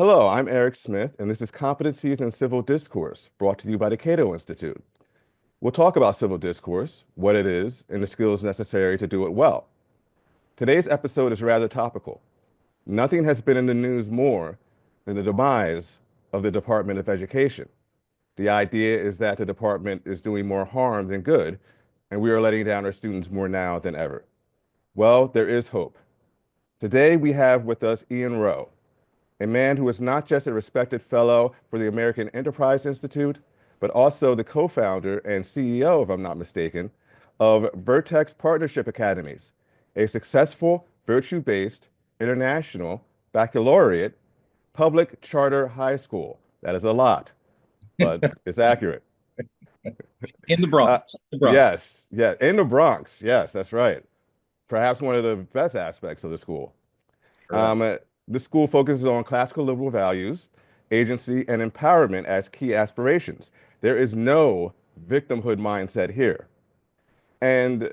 Hello, I'm Eric Smith, and this is Competencies in Civil Discourse, brought to you by the Cato Institute. We'll talk about civil discourse, what it is, and the skills necessary to do it well. Today's episode is rather topical. Nothing has been in the news more than the demise of the Department of Education. The idea is that the department is doing more harm than good, and we are letting down our students more now than ever. Well, there is hope. Today we have with us Ian Rowe, a man who is not just a respected fellow for the American Enterprise Institute, but also the co-founder and CEO, if I'm not mistaken, of Vertex Partnership Academies, a successful virtue-based international baccalaureate public charter high school. That is a lot, but it's accurate. In the Uh, Bronx. The Bronx. yes, yeah, in the Bronx. Yes, that's right. Perhaps one of the best aspects of the school. Correct. Um, uh, the school focuses on classical liberal values, agency, and empowerment as key aspirations. There is no victimhood mindset here. And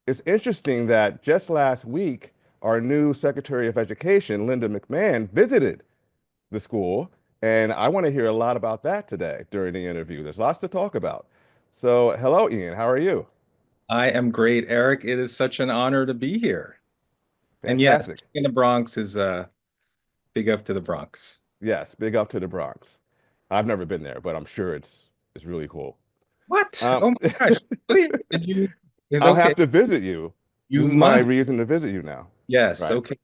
it's interesting that just last week, our new Secretary of Education, Linda McMahon, visited the school. And I want to hear a lot about that today during the interview. There's lots to talk about. So, hello, Ian. How are you? I am great, Eric. It is such an honor to be here. And yes, Fantastic. in the Bronx is big up to the Bronx. Yes, big up to the Bronx. I've never been there, but I'm sure it's really cool. What? Um, Oh my gosh. Wait, did you? I'll Okay, have to visit you. This you is my must. reason to visit you now. Yes. Right. Okay.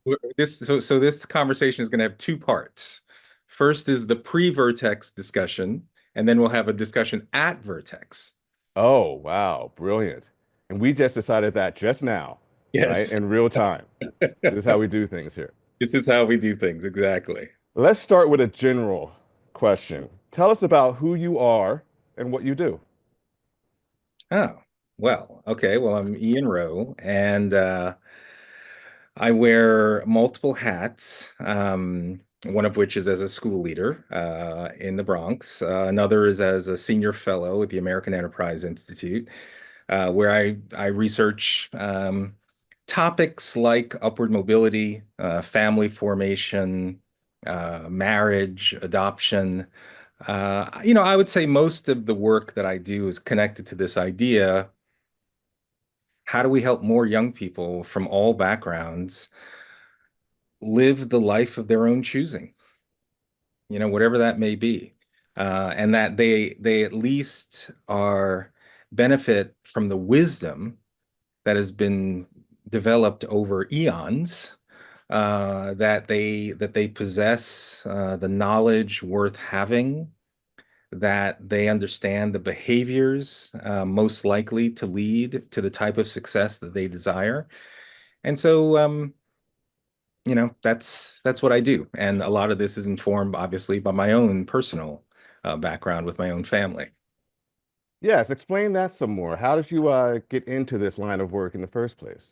So this conversation is going to have two parts. First is the pre-Vertex discussion, and then we'll have a discussion at Vertex. Oh, wow. Brilliant. And we just decided that just now, right? Yes. In real time. This is how we do things here. This is how we do things. Exactly. Let's start with a general question. Tell us about who you are and what you do. Oh, well, okay. Well, I'm Ian Rowe, and I wear multiple hats, one of which is as a school leader in the Bronx. Another is as a senior fellow at the American Enterprise Institute, where I research topics like upward mobility, family formation, marriage, adoption. I would say most of the work that I do is connected to this idea. How do we help more young people from all backgrounds live the life of their own choosing, whatever that may be, and that they at least are benefit from the wisdom that has been developed over eons, that they possess the knowledge worth having, that they understand the behaviors most likely to lead to the type of success that they desire. And so that's what I do. And a lot of this is informed, obviously, by my own personal background with my own family. Yes, explain that some more. How did you get into this line of work in the first place?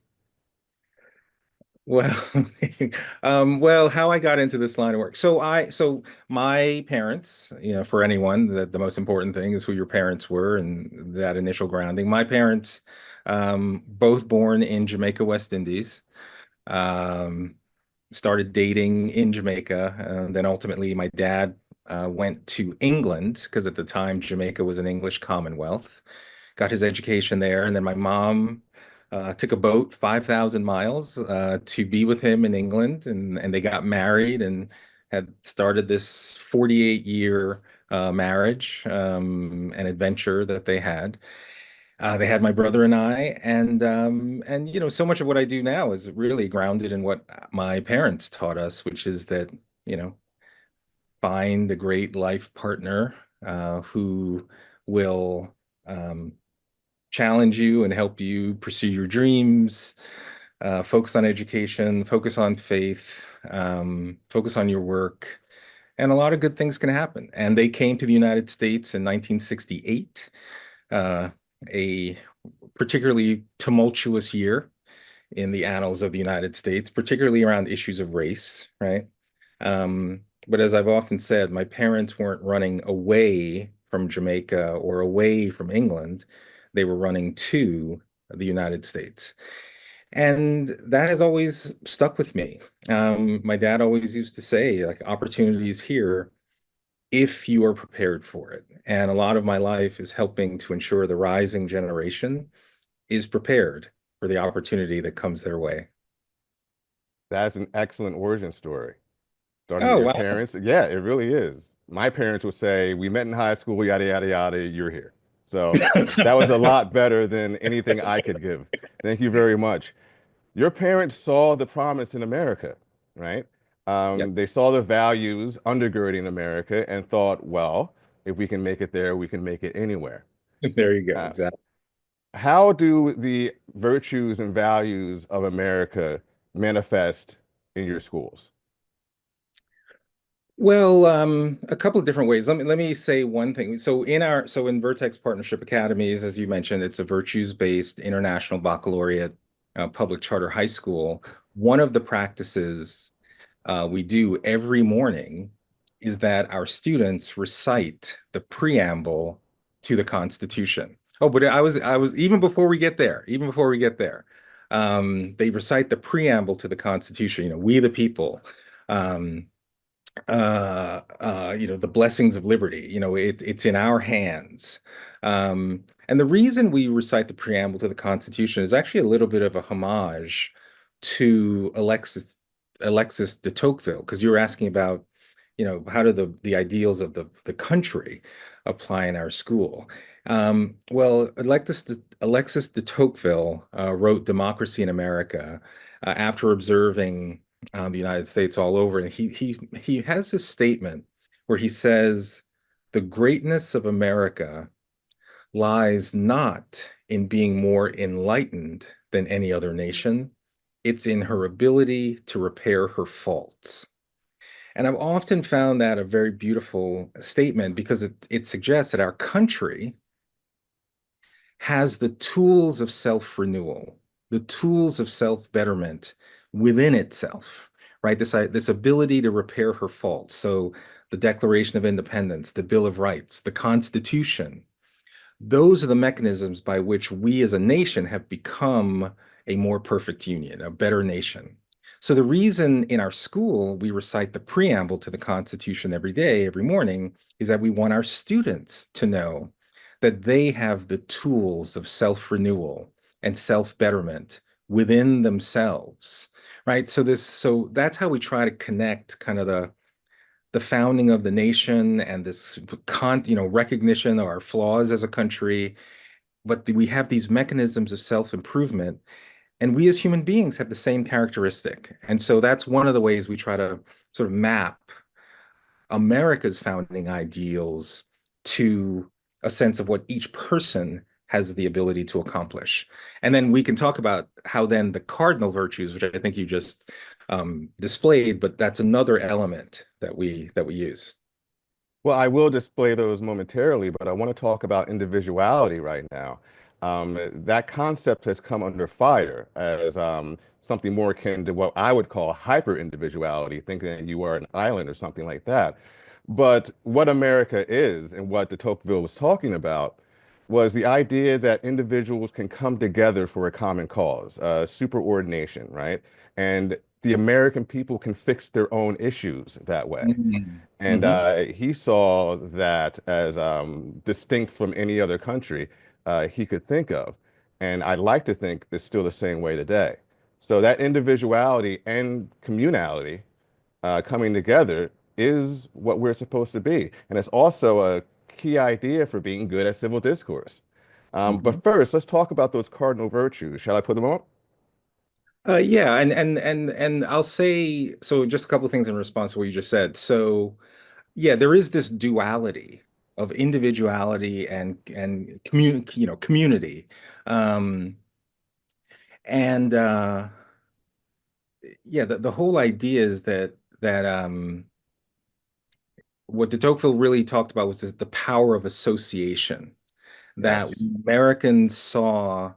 Well, well, how I got into this line of work. So my parents, for anyone, the most important thing is who your parents were and that initial grounding. My parents, both born in Jamaica, West Indies. Um, Started dating in Jamaica. And then ultimately, my dad went to England because at the time Jamaica was an English Commonwealth, got his education there. And then my mom took a boat 5,000 miles to be with him in England. And they got married and had started this 48-year marriage and adventure that they had. They had my brother and I, and so much of what I do now is really grounded in what my parents taught us, which is that you know, find a great life partner who will challenge you and help you pursue your dreams, focus on education, focus on faith, focus on your work, and a lot of good things can happen. And they came to the United States in 1968. A particularly tumultuous year in the annals of the United States, particularly around issues of race, right? But as I've often said, my parents weren't running away from Jamaica or away from England. They were running to the United States. And that has always stuck with me. My dad always used to say, like, opportunities here if you are prepared for it. And a lot of my life is helping to ensure the rising generation is prepared for the opportunity that comes their way. That's an excellent origin story. Starting with Oh, your wow. parents. Yeah, it really is. My parents would say, we met in high school, yada, yada, yada, you're here. So that was a lot better than anything I could give. Thank you very much. Your parents saw the promise in America, right? Yep. They saw the values undergirding America and thought, well, if we can make it there, we can make it anywhere. There you go. Uh, Exactly. how do the virtues and values of America manifest in your schools? Well, a couple of different ways. Let me say one thing. So in Vertex Partnership Academies, as you mentioned, it's a virtues-based international baccalaureate public charter high school. One of the practices we do every morning is that our students recite the preamble to the Constitution. Oh, but I was even before we get there, they recite the preamble to the Constitution. We the people. Um, the blessings of liberty. It's in our hands. And the reason we recite the preamble to the Constitution is actually a little bit of a homage to Alexis de Tocqueville, because you were asking about, how do the ideals of the country apply in our school. Well, Alexis de Tocqueville wrote Democracy in America after observing the United States all over. And he has this statement where he says, "The greatness of America lies not in being more enlightened than any other nation. It's in her ability to repair her faults." And I've often found that a very beautiful statement because it suggests that our country has the tools of self-renewal, the tools of self-betterment within itself, right? This ability to repair her faults. So the Declaration of Independence, the Bill of Rights, the Constitution, those are the mechanisms by which we as a nation have become a more perfect union, a better nation. So the reason in our school we recite the preamble to the Constitution every day, every morning, is that we want our students to know that they have the tools of self-renewal and self-betterment within themselves, right? So that's how we try to connect kind of the founding of the nation and this recognition of our flaws as a country, but we have these mechanisms of self-improvement, and we as human beings have the same characteristic. And so that's one of the ways we try to sort of map America's founding ideals to a sense of what each person has the ability to accomplish. And then we can talk about how then the cardinal virtues, which I think you just displayed, but that's another element that we use. Well, I will display those momentarily, but I want to talk about individuality right now. That concept has come under fire as something more akin to what I would call hyper individuality, thinking that you are an island or something like that. But what America is and what de Tocqueville was talking about was the idea that individuals can come together for a common cause, superordination, right? And the American people can fix their own issues that way. Mhm. And Mhm. he saw that as distinct from any other country he could think of. And I'd like to think it's still the same way today. So that individuality and communality coming together is what we're supposed to be. And it's also a key idea for being good at civil discourse. Mhm. But first, let's talk about those cardinal virtues. Shall I put them on? Yeah, and I'll say so. Just a couple of things in response to what you just said. So, yeah, there is this duality of individuality and community, um, and yeah, the whole idea is that what de Tocqueville really talked about was the power of association. That Yes. when Americans saw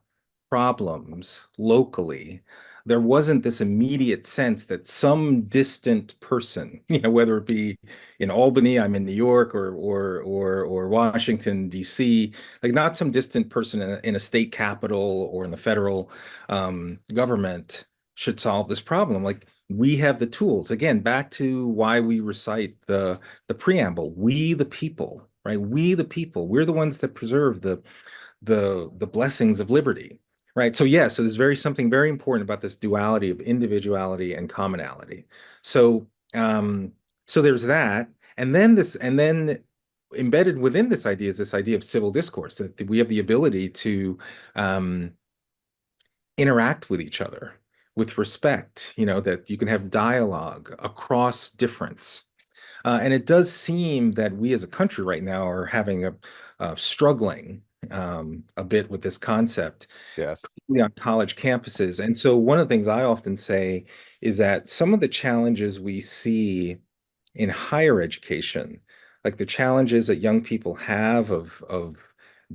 problems locally, there wasn't this immediate sense that some distant person, whether it be in Albany, I'm in New York, or Washington, D.C., like not some distant person in a state capital or in the federal government should solve this problem. Like we have the tools. Again, back to why we recite the preamble. We the people, right? We the people. We're the ones that preserve the blessings of liberty, right? So yeah, so there's something very important about this duality of individuality and commonality. So so there's that, and then embedded within this idea is this idea of civil discourse, that we have the ability to um, interact with each other with respect, that you can have dialogue across difference. And it does seem that we as a country right now are having struggling a bit with this concept Yes. on college campuses. And so one of the things I often say is that some of the challenges we see in higher education, like the challenges that young people have of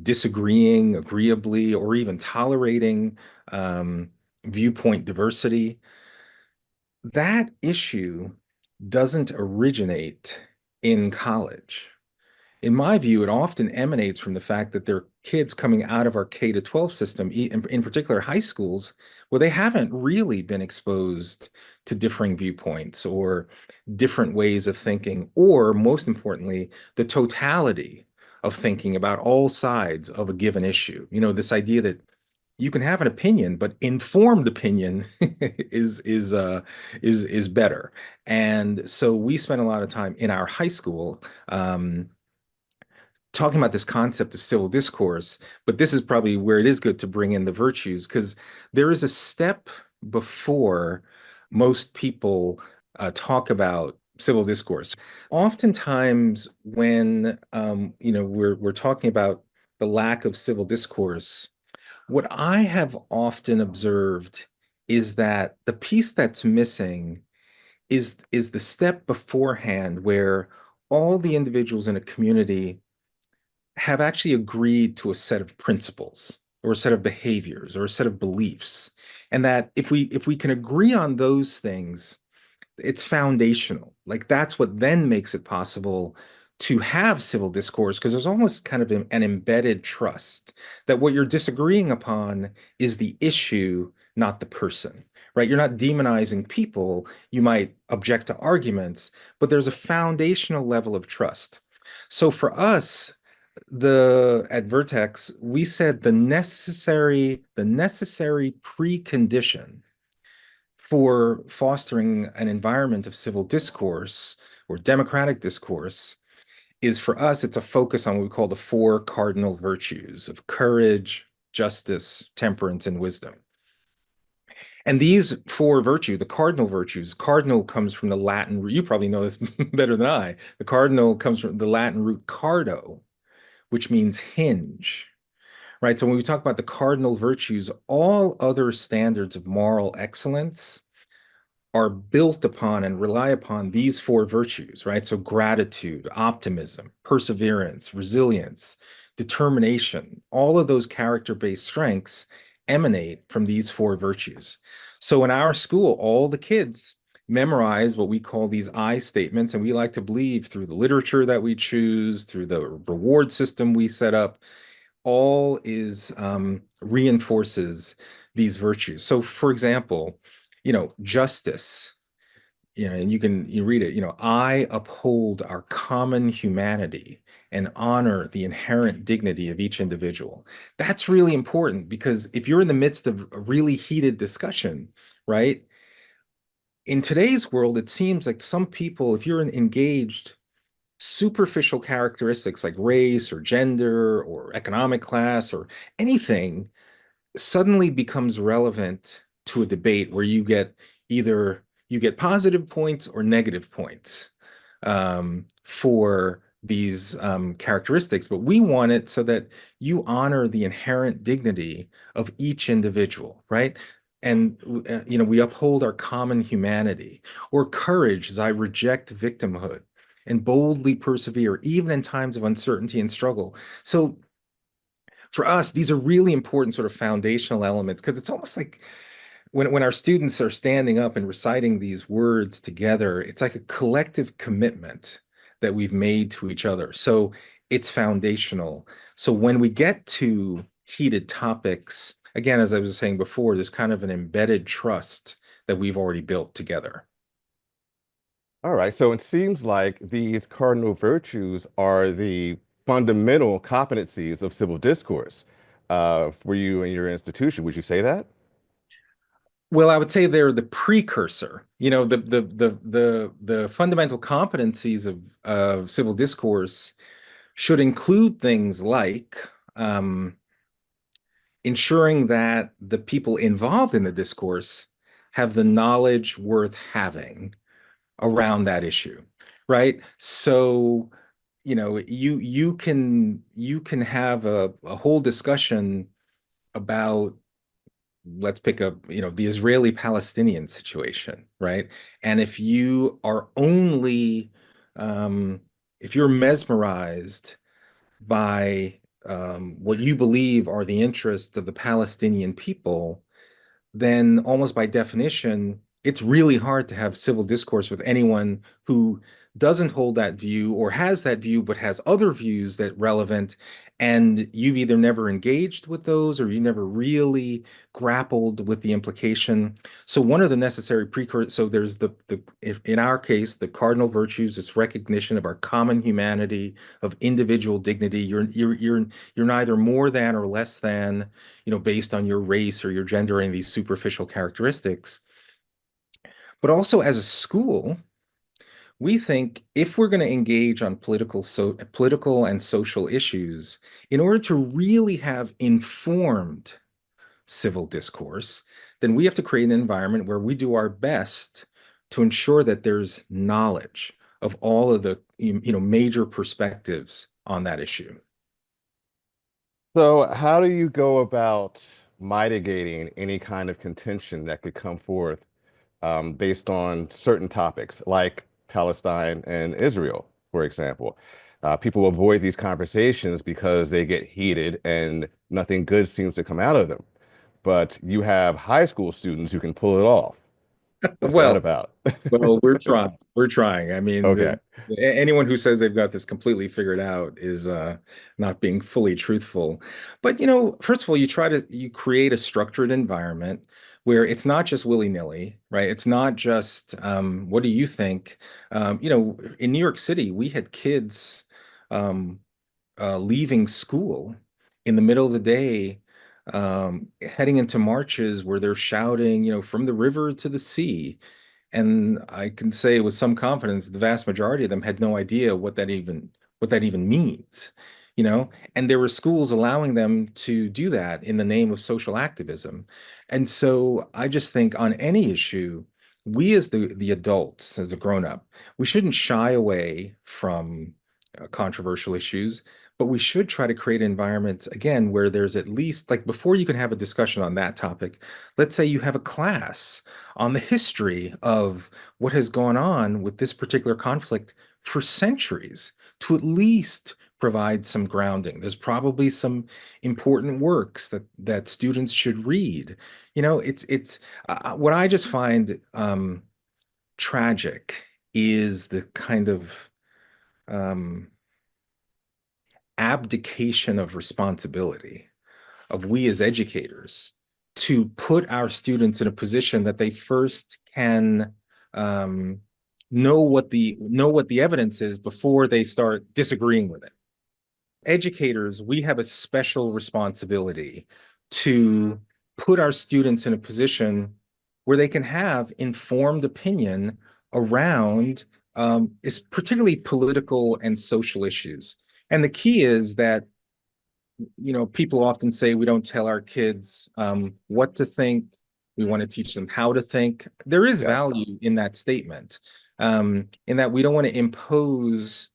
disagreeing agreeably or even tolerating um, viewpoint diversity, that issue doesn't originate in college. In my view, it often emanates from the fact that there are kids coming out of our K to 12 system, in particular high schools, where they haven't really been exposed to differing viewpoints or different ways of thinking, or most importantly, the totality of thinking about all sides of a given issue. This idea that you can have an opinion, but informed opinion is better. And so we spent a lot of time in our high school talking about this concept of civil discourse, but this is probably where it is good to bring in the virtues, because there is a step before most people talk about civil discourse. Oftentimes, when we're talking about the lack of civil discourse, what I have often observed is that the piece that's missing is the step beforehand where all the individuals in a community have actually agreed to a set of principles or a set of behaviors or a set of beliefs. And that if we can agree on those things, it's foundational. Like that's what then makes it possible to have civil discourse, because there's almost kind of an embedded trust that what you're disagreeing upon is the issue, not the person, right? You're not demonizing people. You might object to arguments, but there's a foundational level of trust. So for us, the at Vertex, we said the necessary precondition for fostering an environment of civil discourse or democratic discourse is, for us, it's a focus on what we call the four cardinal virtues of courage, justice, temperance, and wisdom. And these four virtues, the cardinal virtues, cardinal comes from the Latin, you probably know this better than I. The cardinal comes from the Latin root cardo, which means hinge, right? So when we talk about the cardinal virtues, all other standards of moral excellence are built upon and rely upon these four virtues, right? So gratitude, optimism, perseverance, resilience, determination, all of those character-based strengths emanate from these four virtues. So in our school, all the kids memorize what we call these I statements, and we like to believe through the literature that we choose, through the reward system we set up, all is reinforces these virtues. So for example, justice, and you read it, I uphold our common humanity and honor the inherent dignity of each individual. That's really important, because if you're in the midst of a really heated discussion, right? In today's world, it seems like some people, if you're engaged, superficial characteristics like race or gender or economic class or anything suddenly becomes relevant to a debate where you get positive points or negative points for these characteristics, but we want it so that you honor the inherent dignity of each individual, right? And we uphold our common humanity. Or courage, as I reject victimhood and boldly persevere even in times of uncertainty and struggle. So for us, these are really important sort of foundational elements, because it's almost like when our students are standing up and reciting these words together, it's like a collective commitment that we've made to each other. So it's foundational. So when we get to heated topics, again, as I was saying before, there's kind of an embedded trust that we've already built together. All right, so it seems like these cardinal virtues are the fundamental competencies of civil discourse for you and your institution. Would you say that? Well, I would say they're the precursor. The fundamental competencies of civil discourse should include things like ensuring that the people involved in the discourse have the knowledge worth having around that issue, right? So, you can have a whole discussion about, let's pick up, the Israeli-Palestinian situation, right? And um, if you're mesmerized by what you believe are the interests of the Palestinian people, then almost by definition, it's really hard to have civil discourse with anyone who doesn't hold that view or has that view but has other views that relevant, and you've either never engaged with those or you never really grappled with the implication. So one of the necessary precursors, so there's if in our case, the cardinal virtues is recognition of our common humanity, of individual dignity. You're neither more than or less than, based on your race or your gender and these superficial characteristics. But also as a school, we think if we're going to engage on political and social issues, in order to really have informed civil discourse, then we have to create an environment where we do our best to ensure that there's knowledge of all of the major perspectives on that issue. So, how do you go about mitigating any kind of contention that could come forth based on certain topics, like Palestine and Israel, for example? People avoid these conversations because they get heated and nothing good seems to come out of them. But you have high school students who can pull it off. What's that Well, about? Well, we're trying. We're trying. I mean, Okay. anyone who says they've got this completely figured out is not being fully truthful. But first of all, you create a structured environment where it's not just willy-nilly, right? It's not just what do you think? In New York City, we had kids um, leaving school in the middle of the day, heading into marches where they're shouting, from the river to the sea. And I can say with some confidence, the vast majority of them had no idea what that even means, And there were schools allowing them to do that in the name of social activism. And so I just think on any issue, we as the adults, as a grown-up, we shouldn't shy away from controversial issues, but we should try to create environments, again, where there's at least, like, before you can have a discussion on that topic, let's say you have a class on the history of what has gone on with this particular conflict for centuries, to at least provide some grounding. There's probably some important works that students should read. It's what I just find tragic is the kind of um, abdication of responsibility of we as educators to put our students in a position that they first can um, know what the evidence is before they start disagreeing with it. Educators, we have a special responsibility to put our students in a position where they can have informed opinion around is particularly political and social issues. And the key is that people often say we don't tell our kids what to think. We want to teach them how to think. There is Yes. value in that statement, in that we don't want to impose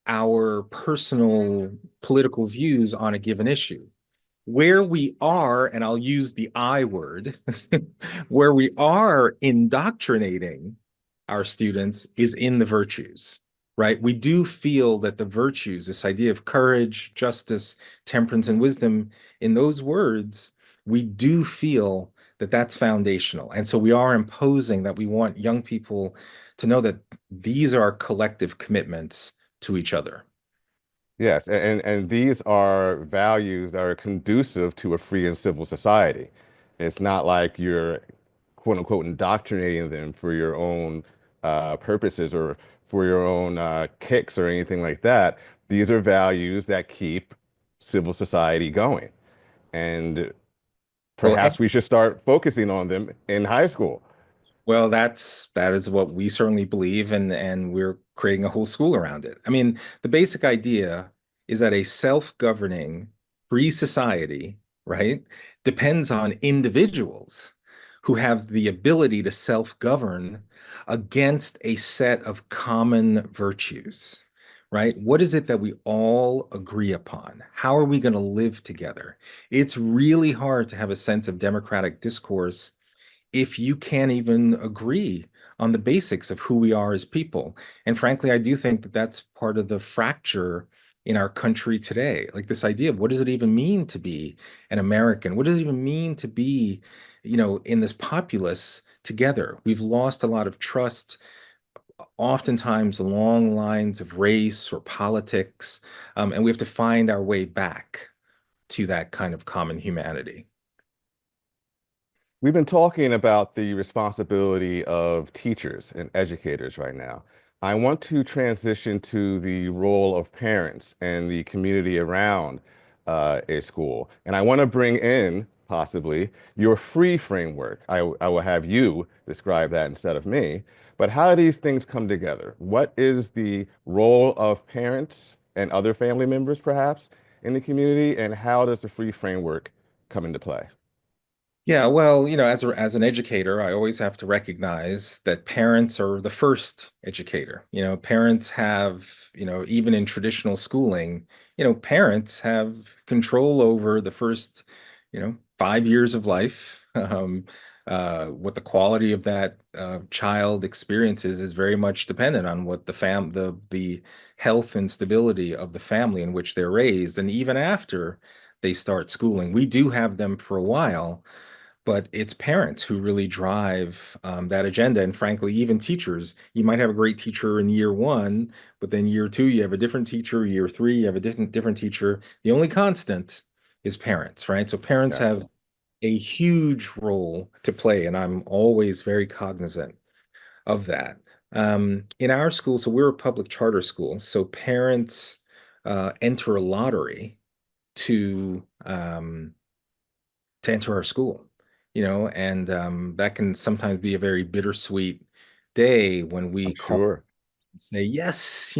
our personal political views on a given issue. Where we are, and I'll use the I word, where we are indoctrinating our students is in the virtues, right? We do feel that the virtues, this idea of courage, justice, temperance, and wisdom, in those words, we do feel that that's foundational. And so we are imposing that we want young people to know that these are collective commitments to each other. Yes, and these are values that are conducive to a free and civil society. It's not like you're quote unquote indoctrinating them for your own purposes or for your own kicks or anything like that. These are values that keep civil society going. And Well, perhaps we should start focusing on them in high school. Well, that is what we certainly believe, and we're creating a whole school around it. I mean, the basic idea is that a self-governing free society, right, depends on individuals who have the ability to self-govern against a set of common virtues, right? What is it that we all agree upon? How are we going to live together? It's really hard to have a sense of democratic discourse if you can't even agree on the basics of who we are as people. And frankly, I do think that that's part of the fracture in our country today. Like this idea of what does it even mean to be an American? What does it even mean to be, in this populace together? We've lost a lot of trust, oftentimes along lines of race or politics, and we have to find our way back to that kind of common humanity. We've been talking about the responsibility of teachers and educators right now. I want to transition to the role of parents and the community around a school. And I want to bring in possibly your free framework. I will have you describe that instead of me. But how do these things come together? What is the role of parents and other family members, perhaps, in the community? And how does the free framework come into play? Yeah, well, as an educator, I always have to recognize that parents are the first educator. Parents have, even in traditional schooling, parents have control over the first, 5 years of life. What the quality of that child experiences is very much dependent on what the health and stability of the family in which they're raised. And even after they start schooling, we do have them for a while, but it's parents who really drive that agenda. And frankly, even teachers, you might have a great teacher in year one, but then year two, you have a different teacher. Year three, you have a different teacher. The only constant is parents, right? So parents Yes. have a huge role to play, and I'm always very cognizant of that. In our school, so we're a public charter school, so parents enter a lottery to enter our school, and that can sometimes be a very bittersweet day when we I'm call sure. and say, yes,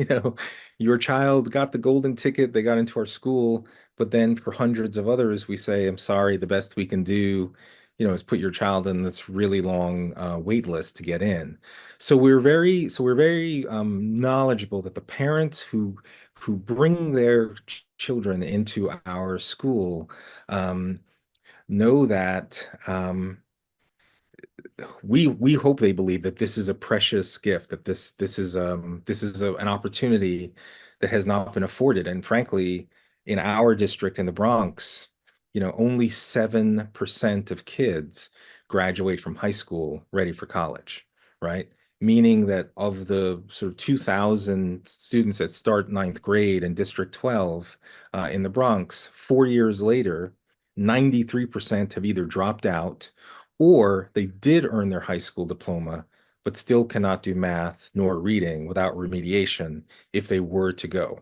your child got the golden ticket, they got into our school. But then for hundreds of others, we say, I'm sorry, the best we can do, is put your child in this really long wait list to get in. So we're very knowledgeable that the parents who bring their children into our school know that we hope they believe that this is a precious gift, that this is an opportunity that has not been afforded. And frankly, in our district in the Bronx, only 7% of kids graduate from high school ready for college, right? Meaning that of the sort of 2,000 students that start ninth grade in District 12 in the Bronx, 4 years later, 93% have either dropped out or they did earn their high school diploma, but still cannot do math nor reading without remediation if they were to go.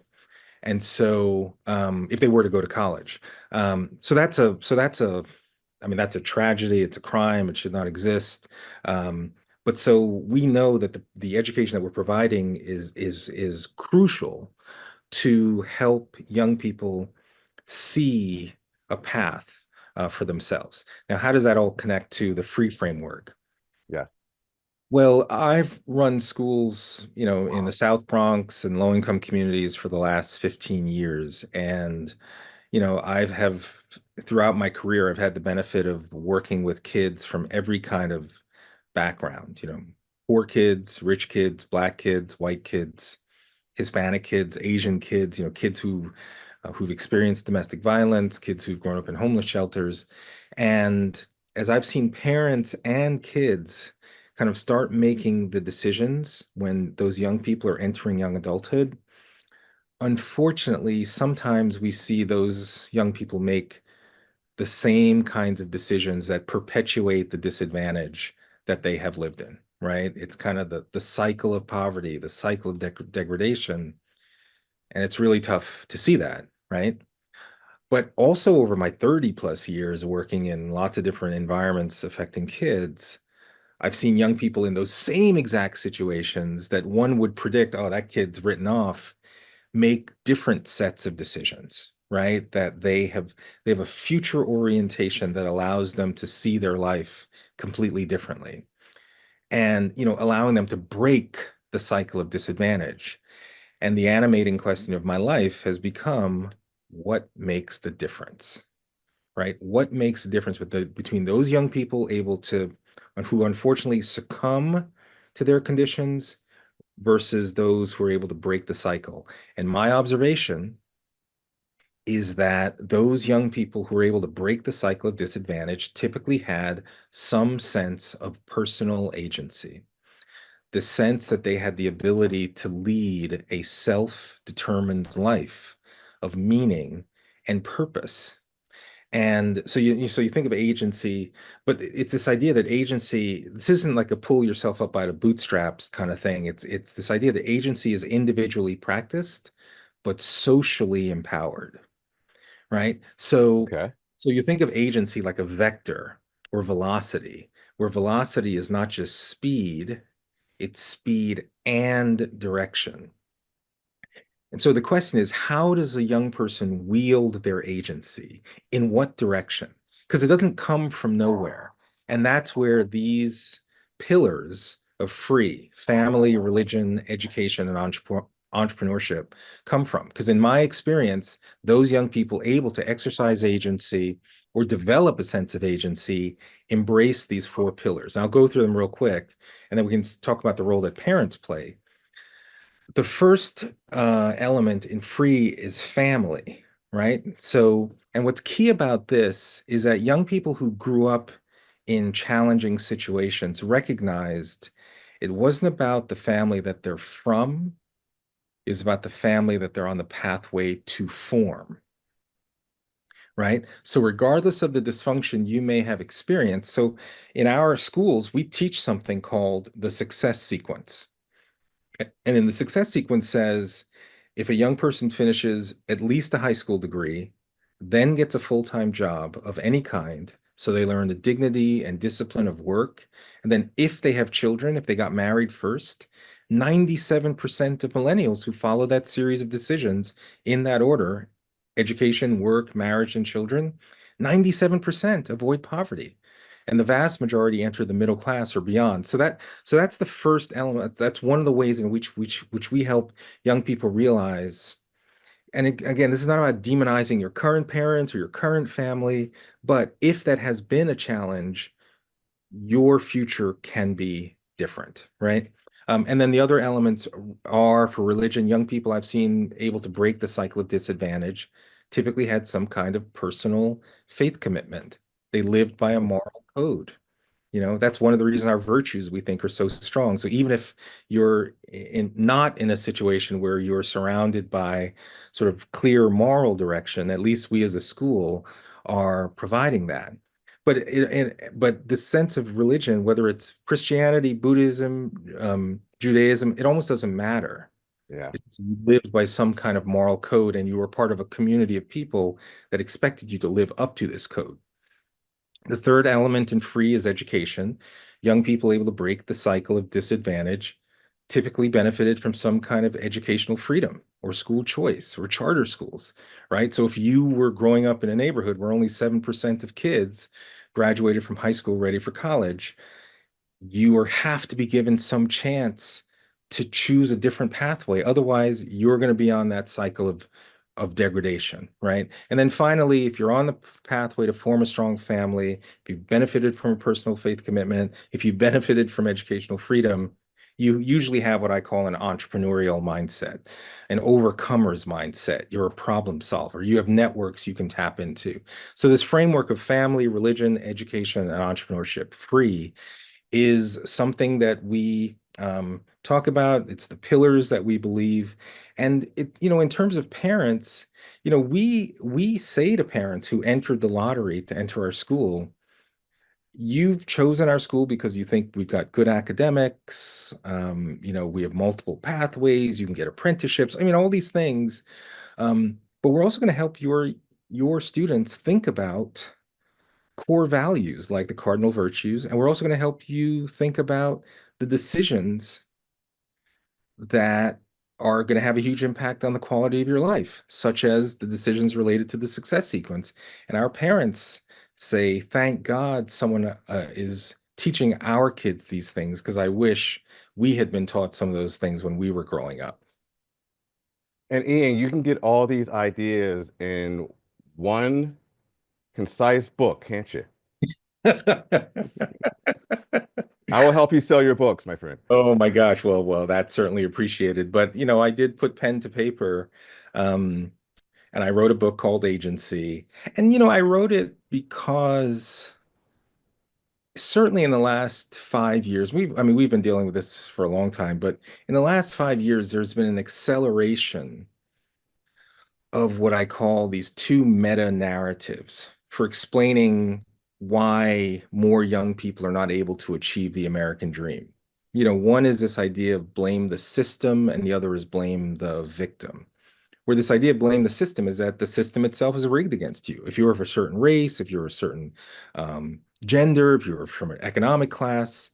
And so, if they were to go to college, I mean, that's a tragedy. It's a crime. It should not exist. But so we know that the education that we're providing is crucial to help young people see a path for themselves. Now, how does that all connect to the free framework? Yeah. Well, I've run schools, in the South Bronx and low-income communities for the last 15 years. And, I've have throughout my career, I've had the benefit of working with kids from every kind of background, poor kids, rich kids, black kids, white kids, Hispanic kids, Asian kids, kids who've experienced domestic violence, kids who've grown up in homeless shelters, and as I've seen parents and kids kind of start making the decisions when those young people are entering young adulthood, unfortunately, sometimes we see those young people make the same kinds of decisions that perpetuate the disadvantage that they have lived in, right? It's kind of the cycle of poverty, the cycle of degradation. And it's really tough to see that, right? But also over my 30 plus years working in lots of different environments affecting kids, I've seen young people in those same exact situations that one would predict, oh, that kid's written off, make different sets of decisions, right? That they have a future orientation that allows them to see their life completely differently. And, allowing them to break the cycle of disadvantage. And the animating question of my life has become what makes the difference, right? What makes the difference between those young people able to, who unfortunately succumb to their conditions versus those who are able to break the cycle. And my observation is that those young people who were able to break the cycle of disadvantage typically had some sense of personal agency, the sense that they had the ability to lead a self-determined life of meaning and purpose. And so you think of agency, but it's this idea that agency, this isn't like a pull yourself up by the bootstraps kind of thing. It's this idea that agency is individually practiced, but socially empowered, right? Okay. So you think of agency like a vector or velocity, where velocity is not just speed, it's speed and direction. And so the question is, how does a young person wield their agency? In what direction? Because it doesn't come from nowhere. And that's where these pillars of free, family, religion, education, and entrepreneurship come from. Because in my experience, those young people able to exercise agency or develop a sense of agency embrace these four pillars. And I'll go through them real quick, and then we can talk about the role that parents play. The first element in free is family, right? So, and what's key about this is that young people who grew up in challenging situations recognized it wasn't about the family that they're from, it was about the family that they're on the pathway to form, right? So, regardless of the dysfunction you may have experienced, so in our schools, we teach something called the success sequence. And then the success sequence says if a young person finishes at least a high school degree, then gets a full-time job of any kind, so they learn the dignity and discipline of work, and then if they have children, if they got married first, 97% of millennials who follow that series of decisions in that order, education, work, marriage, and children, 97% avoid poverty. And the vast majority enter the middle class or beyond. So that's the first element. That's one of the ways in which we help young people realize. And again, this is not about demonizing your current parents or your current family, but if that has been a challenge, your future can be different, right? And then the other elements are for religion. Young people I've seen able to break the cycle of disadvantage typically had some kind of personal faith commitment. They lived by a moral code. That's one of the reasons our virtues we think are so strong. So even if you're not in a situation where you're surrounded by sort of clear moral direction, at least we as a school are providing that. But the sense of religion, whether it's Christianity, Buddhism, Judaism, it almost doesn't matter. Yeah. You lived by some kind of moral code, and you were part of a community of people that expected you to live up to this code. The third element in free is education. Young people able to break the cycle of disadvantage typically benefited from some kind of educational freedom or school choice or charter schools, right? So if you were growing up in a neighborhood where only 7% of kids graduated from high school ready for college, you have to be given some chance to choose a different pathway. Otherwise, you're going to be on that cycle of degradation, right? And then finally, if you're on the pathway to form a strong family, if you've benefited from a personal faith commitment, if you've benefited from educational freedom, you usually have what I call an entrepreneurial mindset, an overcomer's mindset. You're a problem solver. You have networks you can tap into. So this framework of family, religion, education, and entrepreneurship, free, is something that we talk about. It's the pillars that we believe. And in terms of parents, we say to parents who entered the lottery to enter our school, you've chosen our school because you think we've got good academics. We have multiple pathways. You can get apprenticeships. I mean, all these things. But we're also going to help your students think about core values like the cardinal virtues. And we're also going to help you think about the decisions that are going to have a huge impact on the quality of your life, such as the decisions related to the success sequence. And our parents say, thank God someone is teaching our kids these things, because I wish we had been taught some of those things when we were growing up. And Ian, you can get all these ideas in one concise book, can't you? I will help you sell your books, my friend. Oh my gosh. Well, that's certainly appreciated. But I did put pen to paper, um, and I wrote a book called Agency. And I wrote it because certainly in the last 5 years, we've been dealing with this for a long time, but in the last 5 years, there's been an acceleration of what I call these two meta narratives for explaining why more young people are not able to achieve the American dream. One is this idea of blame the system, and the other is blame the victim. Where this idea of blame the system is that the system itself is rigged against you. If you're of a certain race, if you're a certain gender, if you're from an economic class,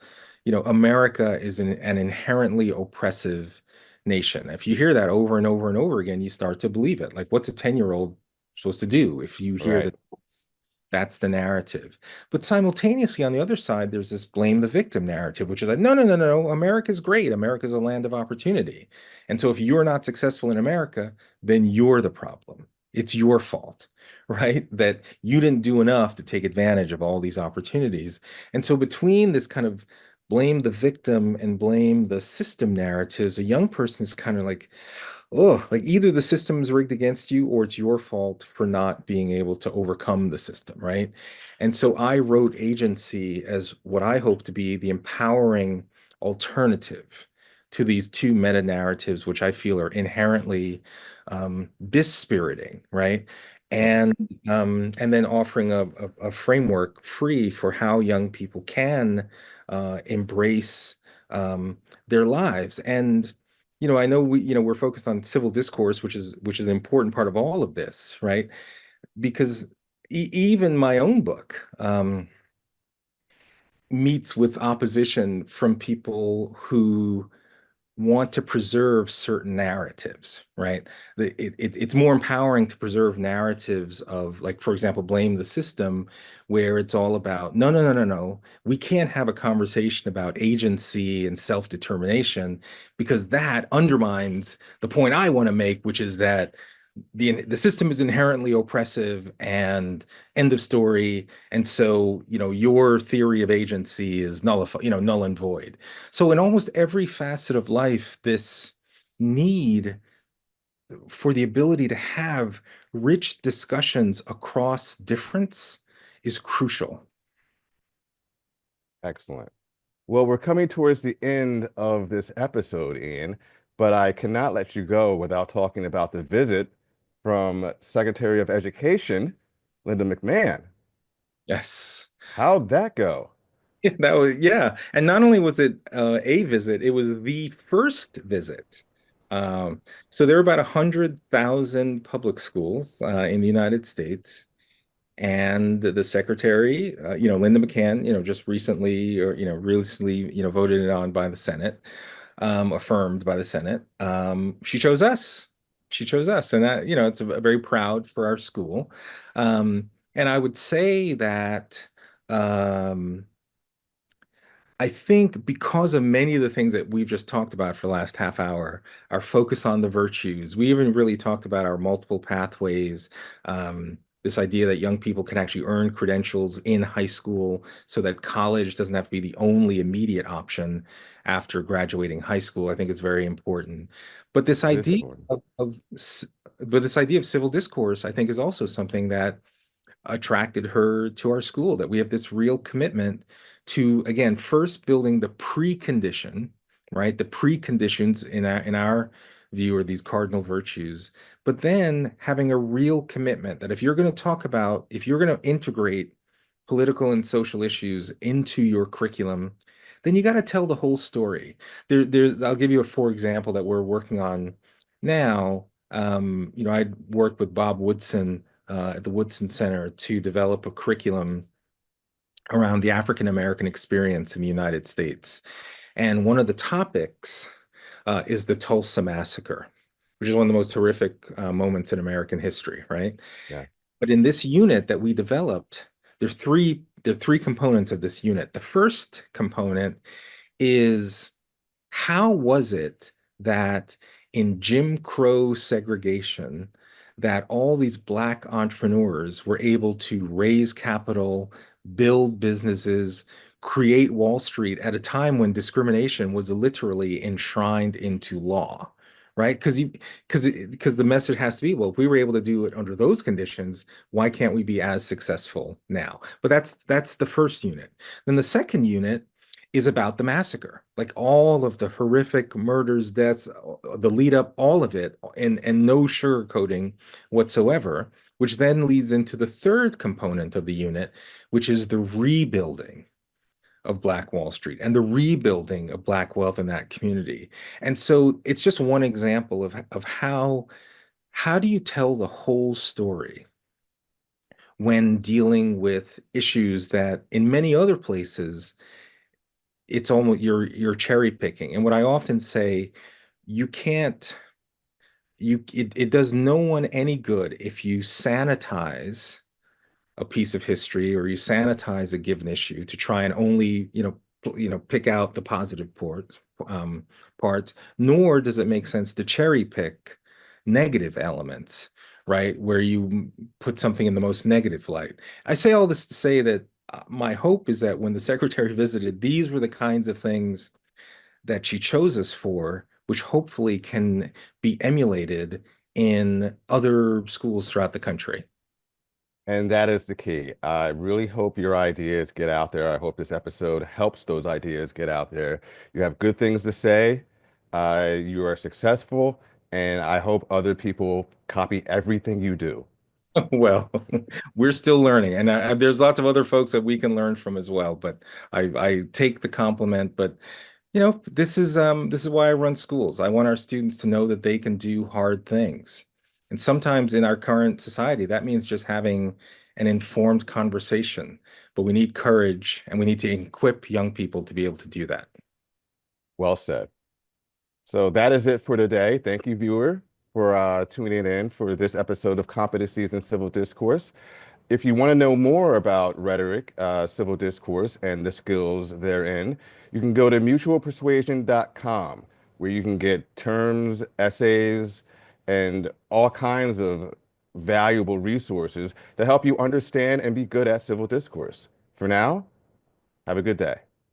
America is an inherently oppressive nation. If you hear that over and over and over again, you start to believe it. Like, what's a 10-year-old supposed to do if you hear Right. that that's the narrative? But simultaneously, on the other side, there's this blame the victim narrative, which is like, no, no, no, no, no, America's great. America's a land of opportunity. And so if you're not successful in America, then you're the problem. It's your fault, right? That you didn't do enough to take advantage of all these opportunities. And so between this kind of blame the victim and blame the system narratives, a young person is kind of like, oh, like either the system's rigged against you or it's your fault for not being able to overcome the system, right? And so I wrote Agency as what I hope to be the empowering alternative to these two meta narratives, which I feel are inherently dispiriting, right? Right. And then offering a framework free for how young people can embrace their lives. And I know we're focused on civil discourse, which is an important part of all of this, right? Because even my own book meets with opposition from people who want to preserve certain narratives, right? It's more empowering to preserve narratives of, like, for example, blame the system, where it's all about, no, no, no, no, no. We can't have a conversation about agency and self-determination because that undermines the point I want to make, which is that the system is inherently oppressive and end of story. And so, your theory of agency is null and void. So in almost every facet of life, this need for the ability to have rich discussions across difference is crucial. Excellent. Well, we're coming towards the end of this episode, Ian, but I cannot let you go without talking about the visit from Secretary of Education, Linda McMahon. Yes. How'd that go? Yeah. And not only was it a visit, it was the first visit. So there are about 100,000 public schools in the United States. And the secretary, Linda McCann, just recently, voted it on by the Senate, affirmed by the Senate. She chose us. She chose us. And that, it's very proud for our school. And I would say that, I think because of many of the things that we've just talked about for the last half hour, our focus on the virtues, we even really talked about our multiple pathways, this idea that young people can actually earn credentials in high school so that college doesn't have to be the only immediate option after graduating high school, I think is very important. But this It is idea important. but this idea of civil discourse, I think, is also something that attracted her to our school, that we have this real commitment to, again, first building the precondition, right? The preconditions in our view are these cardinal virtues, but then having a real commitment that if you're going to integrate political and social issues into your curriculum, then you got to tell the whole story. I'll give you a for example that we're working on now. I worked with Bob Woodson at the Woodson Center to develop a curriculum around the African American experience in the United States. And one of the topics is the Tulsa Massacre, which is one of the most horrific moments in American history, right? Yeah. But in this unit that we developed, there are three components of this unit. The first component is, how was it that in Jim Crow segregation, that all these Black entrepreneurs were able to raise capital, build businesses, create Wall Street at a time when discrimination was literally enshrined into law, right? Because the message has to be, well, if we were able to do it under those conditions, why can't we be as successful now? But that's the first unit. Then the second unit is about the massacre, like all of the horrific murders, deaths, the lead up, all of it, and no sugarcoating whatsoever, which then leads into the third component of the unit, which is the rebuilding of Black Wall Street and the rebuilding of Black wealth in that community. And so it's just one example of how do you tell the whole story when dealing with issues that in many other places it's almost you're cherry picking. And what I often say, you can't it does no one any good if you sanitize a piece of history or you sanitize a given issue to try and only, pick out the positive parts, nor does it make sense to cherry pick negative elements, right? Where you put something in the most negative light. I say all this to say that my hope is that when the secretary visited, these were the kinds of things that she chose us for, which hopefully can be emulated in other schools throughout the country. And that is the key. I really hope your ideas get out there. I hope this episode helps those ideas get out there. You have good things to say. You are successful, and I hope other people copy everything you do. Well, we're still learning, and there's lots of other folks that we can learn from as well. But I take the compliment. But this is why I run schools. I want our students to know that they can do hard things, and sometimes in our current society, that means just having an informed conversation. But we need courage, and we need to equip young people to be able to do that. Well said. So that is it for today. Thank you, viewer, for tuning in for this episode of Competencies in Civil Discourse. If you want to know more about rhetoric, civil discourse, and the skills therein, you can go to mutualpersuasion.com, where you can get terms, essays, and all kinds of valuable resources to help you understand and be good at civil discourse. For now, have a good day.